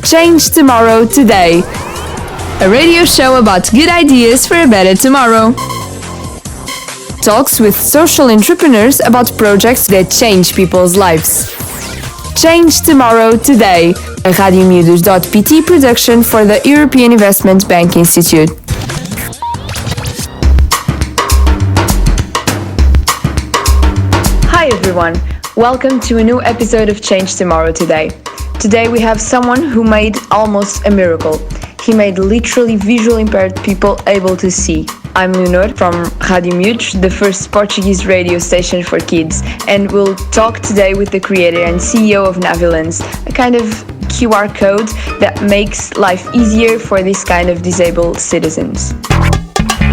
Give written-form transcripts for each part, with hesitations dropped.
Change Tomorrow Today, a radio show about good ideas for a better tomorrow. Talks with social entrepreneurs about projects that change people's lives. Change Tomorrow Today, a Rádio Miúdos.pt production for the European Investment Bank Institute. Hi everyone, welcome to a new episode of Change Tomorrow Today. Today we have someone who made almost a miracle. He made literally visually impaired people able to see. I'm Leonor from Rádio Miúdos, the first Portuguese radio station for kids, and we'll talk today with the creator and CEO of Navilens, a kind of QR code that makes life easier for this kind of disabled citizens.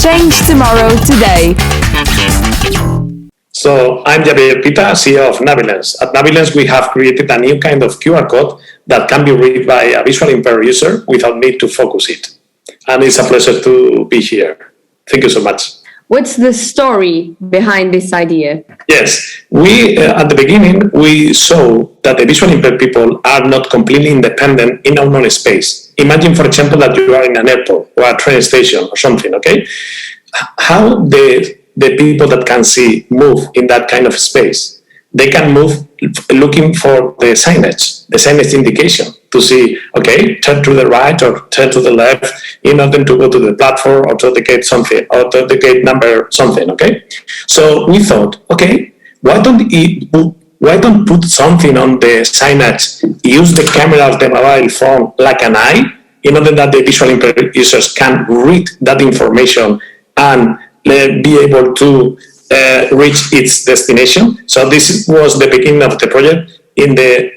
Change Tomorrow Today. So I'm Javier Pita, CEO of Navilens. At Navilens, we have created a new kind of QR code that can be read by a visually impaired user without need to focus it. And it's a pleasure to be here. Thank you so much. What's the story behind this idea? Yes, we at the beginning, we saw that the visually impaired people are not completely independent in unknown space. Imagine, for example, that you are in an airport or a train station or something, okay? How the people that can see move in that kind of space? They can move looking for the signage indication to see, okay, turn to the right or turn to the left in order to go to the platform or to the gate something, or to the gate number something, okay? So we thought, okay, why don't put something on the signage, use the camera of the mobile phone like an eye, in order that the visually impaired users can read that information and be able to reach its destination. So this was the beginning of the project in the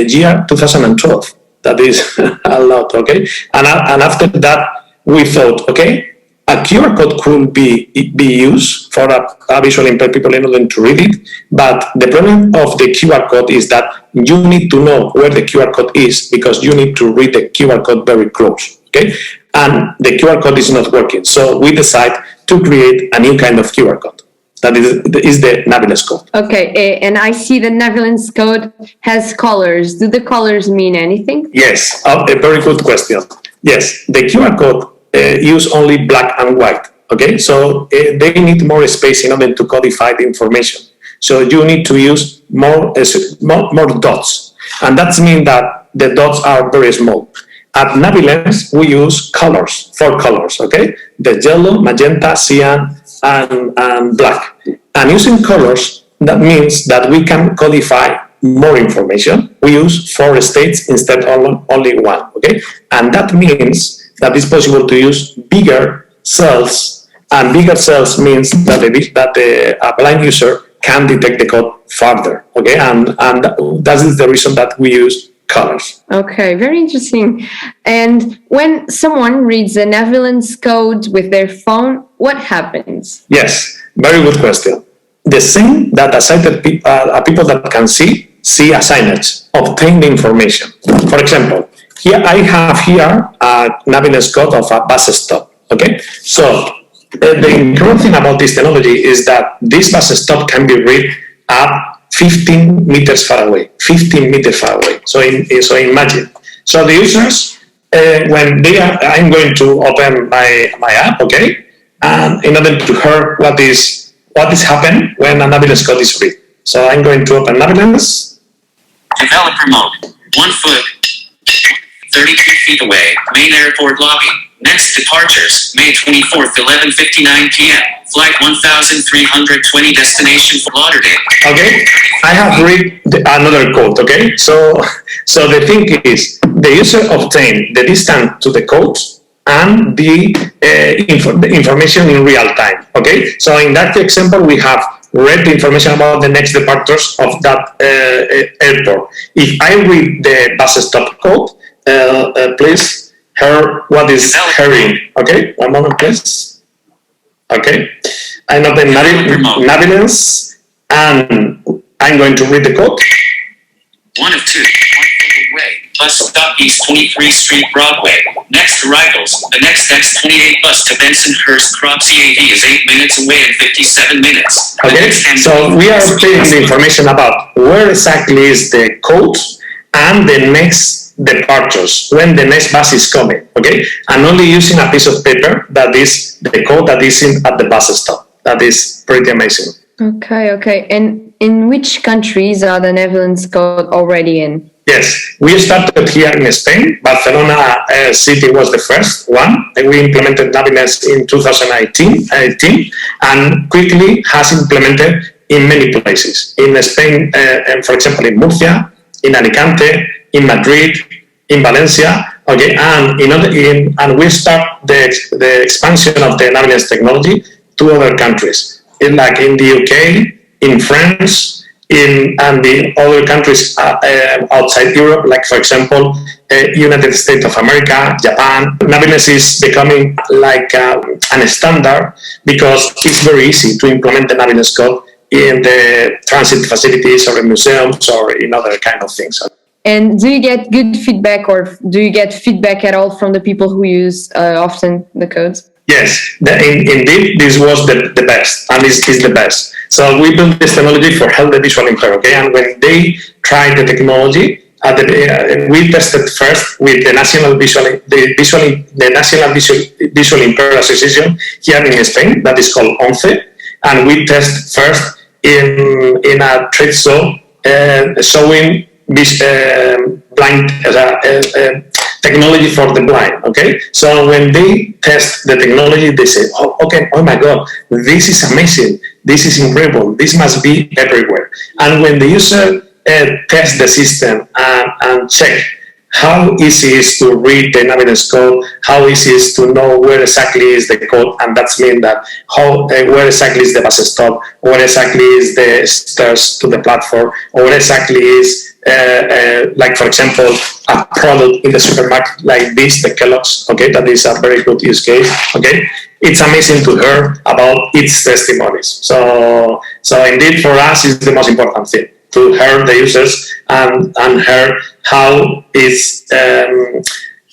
year 2012. That is a lot, okay? And after that, we thought, okay, a QR code could be used for a visually impaired people in order to read it. But the problem of the QR code is that you need to know where the QR code is because you need to read the QR code very close, okay? And the QR code is not working. So we decided to create a new kind of QR code. That is the Navilens code. Okay, and I see the Navilens code has colors. Do the colors mean anything? Yes, a very good question. Yes, the QR code use only black and white. Okay, so they need more space in order to codify the information. So you need to use more dots, and that means that the dots are very small. At Navilens, we use colors, 4 colors, okay? The yellow, magenta, cyan, and black. And using colors, that means that we can codify more information. We use 4 states instead of only 1, okay? And that means that it's possible to use bigger cells, and bigger cells means that a blind user can detect the code farther, okay? And that is the reason that we use colors. Okay, very interesting. And when someone reads the Navilens code with their phone, what happens? Yes, very good question. The same that a sighted people that can see a signage, obtain the information. For example, here I have a Navilens code of a bus stop. Okay, so the important thing about this technology is that this bus stop can be read at 15 meters far away. 15 meters far away. So imagine. So the users, when I'm going to open my app, okay, and in order to hear what is happening when a Navilens code is read. So I'm going to open Navilens. Developer mode. 1 foot. 32 feet away. Main airport lobby. Next departures, May 24th, 11:59 p.m. Flight 1320, destination Fort Lauderdale. Okay, I have read another code, okay? So the thing is, the user obtained the distance to the code and the information in real time, okay? So in that example, we have read the information about the next departures of that airport. If I read the bus stop code, please hear what is hearing. Okay, one moment, please. Okay, I know the Navilens, and I'm going to read the code. 1 of 2, 1 foot away. Bus stop East 23th Street, Broadway. Next arrivals, the next X28 bus to Bensonhurst Crop CAD is 8 minutes away and 57 minutes. Okay, so we are obtaining the information about where exactly is the code and the next departures, when the next bus is coming, okay? And only using a piece of paper that is the code that is at the bus stop. That is pretty amazing. Okay. And in which countries are the Navilens code already in? Yes, we started here in Spain. Barcelona city was the first one. We implemented Navilens in 2018 and quickly has implemented in many places. In Spain, for example, in Murcia, in Alicante, in Madrid, in Valencia. Okay, and we start the expansion of the Navilens technology to other countries, like in the UK, in France, and the other countries outside Europe, like for example, United States of America, Japan. Navilens is becoming like a standard because it's very easy to implement the Navilens code in the transit facilities or in museums or in other kind of things. And do you get good feedback, or do you get feedback at all from the people who use often the codes? Yes, indeed, this was the best, and is the best. So we built this technology for help the visual impaired, okay? And when they tried the technology, we tested first with the National Visual Impaired Association here in Spain, that is called ONCE, and we test first in a trade show showing this blind technology for the blind, okay? So when they test the technology, they say, oh my God, this is amazing, this is incredible, this must be everywhere. And when the user test the system and check how easy it is to read the Navilens code, how easy it is to know where exactly is the code, and that's mean that where exactly is the bus stop, where exactly is the stairs to the platform, or where exactly is like for example a product in the supermarket like this, the Kellogg's, okay, that is a very good use case, okay. It's amazing to hear about its testimonies. So indeed for us is the most important thing, to hear the users and hear how is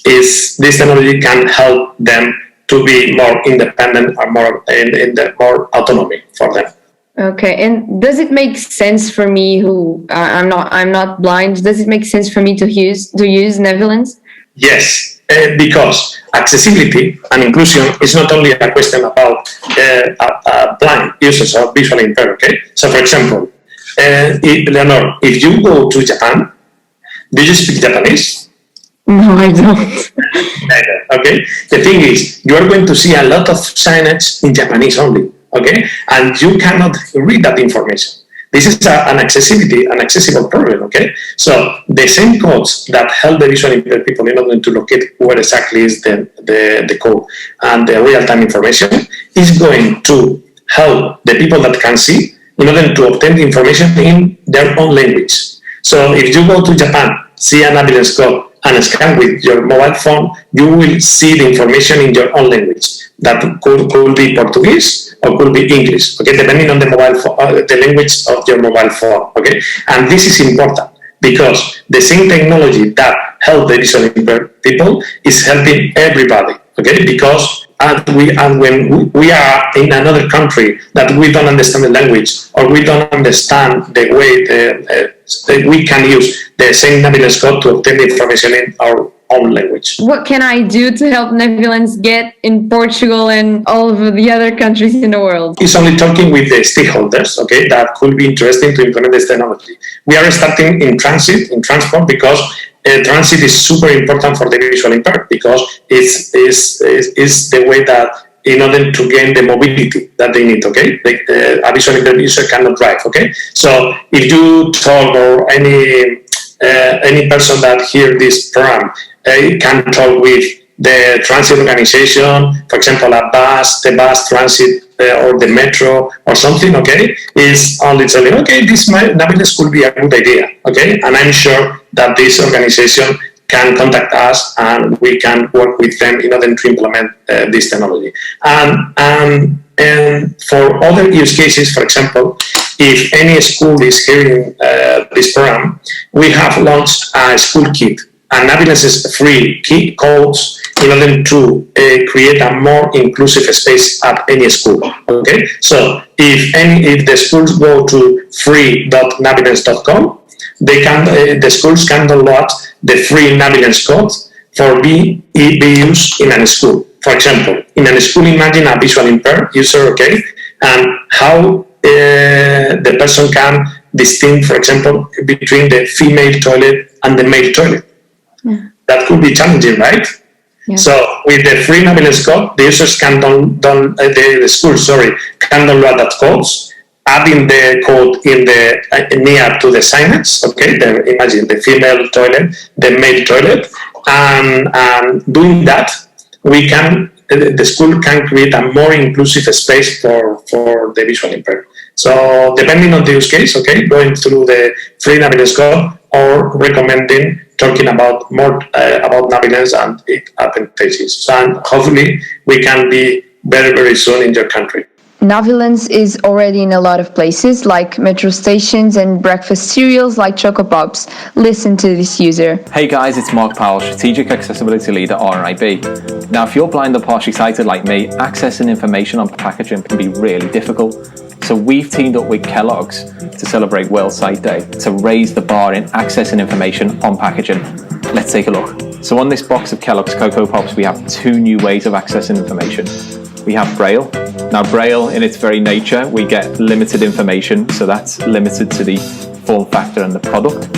this technology can help them to be more independent or more in the more autonomy for them. Okay, and does it make sense for me, who I'm not blind? Does it make sense for me to use Navilens? Yes, because accessibility and inclusion is not only a question about blind users or visually impaired. Okay, so for example, Leonor, if you go to Japan, do you speak Japanese? No, I don't. Okay, the thing is, you are going to see a lot of signage in Japanese only. Okay, and you cannot read that information. This is an accessible problem. Okay, so the same codes that help the visually impaired people in order to locate where exactly is the code and the real-time information is going to help the people that can see in order to obtain the information in their own language. So if you go to Japan, see an Navilens code and scan with your mobile phone, you will see the information in your own language. That could be Portuguese or could be English, okay, depending on the mobile phone, the language of your mobile phone, okay. And this is important because the same technology that helps the visually impaired people is helping everybody, okay. Because when we are in another country that we don't understand the language or we don't understand the way that we can use the same Navilens code to obtain the information in our own language. What can I do to help Navilens get in Portugal and all of the other countries in the world? It's only talking with the stakeholders, okay, that could be interesting to implement this technology. We are starting in transport, because transit is super important for the visually impaired, because it's the way that in order to gain the mobility that they need, okay? A visually impaired user cannot drive, okay? So if you talk or any person that hear this program can talk with the transit organization, for example, the bus transit or the metro or something, okay, is only telling, okay, this Navilens could be a good idea, okay, and I'm sure that this organization can contact us and we can work with them in order to implement this technology. And for other use cases, for example, if any school is hearing this program, we have launched a school kit. And Navilens is free key codes in order to create a more inclusive space at any school. Okay, so if the schools go to free.navilens.com, the schools can download the free Navilens code for be used in a school. For example, in a school, imagine a visual impaired user, okay, and how the person can distinguish, for example, between the female toilet and the male toilet. Yeah. That could be challenging, right? Yeah. So with the free Navilens code, the users can the school can download that code, adding the code in the near to the signage. Okay, imagine the female toilet, the male toilet, and doing that, the school can create a more inclusive space for the visual impaired. So depending on the use case, okay, going through the free Navilens code or recommending talking about more about Navilens and its advantages. And hopefully we can be very, very soon in your country. Navilens is already in a lot of places like metro stations and breakfast cereals like Choco Pops. Listen to this user. Hey guys, it's Mark Powell, Strategic Accessibility Leader RNIB. Now if you're blind or partially sighted like me, accessing information on packaging can be really difficult. So we've teamed up with Kellogg's to celebrate World Sight Day to raise the bar in accessing information on packaging. Let's take a look. So on this box of Kellogg's Cocoa Pops, we have 2 new ways of accessing information. We have Braille. Now Braille, in its very nature, we get limited information, so that's limited to the form factor and the product.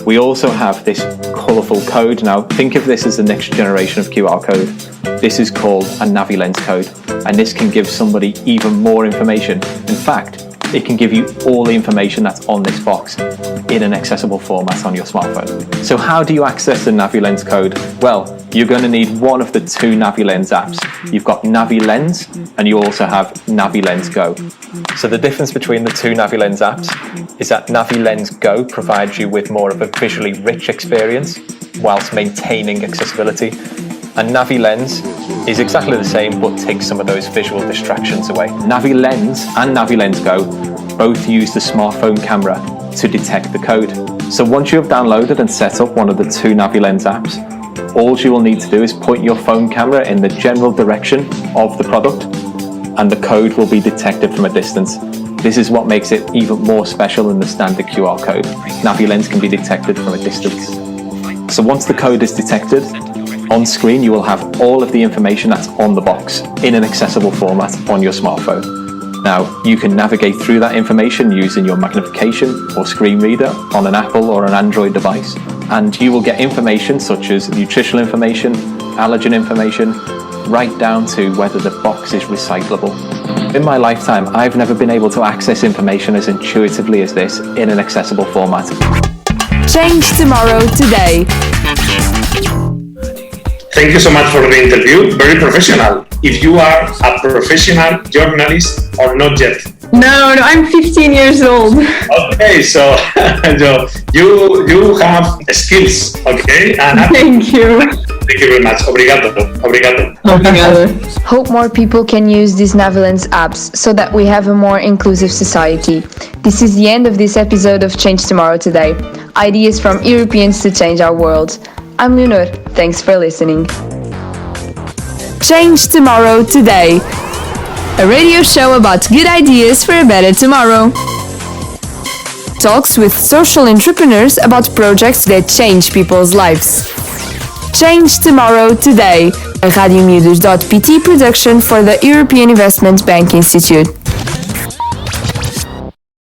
We also have this colourful code. Now think of this as the next generation of QR code. This is called a Navilens code, and this can give somebody even more information. In fact, it can give you all the information that's on this box in an accessible format on your smartphone. So how do you access the Navilens code? Well, you're going to need one of the 2 Navilens apps. You've got Navilens and you also have Navilens Go. So the difference between the 2 Navilens apps is that Navilens Go provides you with more of a visually rich experience whilst maintaining accessibility. And Navilens is exactly the same but takes some of those visual distractions away. Navilens and Navilens Go both use the smartphone camera to detect the code. So once you have downloaded and set up one of the 2 Navilens apps, all you will need to do is point your phone camera in the general direction of the product and the code will be detected from a distance. This is what makes it even more special than the standard QR code. Navilens can be detected from a distance. So once the code is detected, on screen you will have all of the information that's on the box in an accessible format on your smartphone. Now you can navigate through that information using your magnification or screen reader on an Apple or an Android device, and you will get information such as nutritional information, allergen information, right down to whether the box is recyclable. In my lifetime, I've never been able to access information as intuitively as this in an accessible format. Change tomorrow today. Thank you so much for the interview. Very professional. If you are a professional journalist or not yet? No, I'm 15 years old. Okay, so you have skills, okay? Thank you. Thank you very much. Obrigado. Hope more people can use these Navilens apps so that we have a more inclusive society. This is the end of this episode of Change Tomorrow Today. Ideas from Europeans to change our world. I'm Leonor. Thanks for listening. Change Tomorrow Today, a radio show about good ideas for a better tomorrow. Talks with social entrepreneurs about projects that change people's lives. Change Tomorrow Today, a Rádio Miúdos.pt production for the European Investment Bank Institute.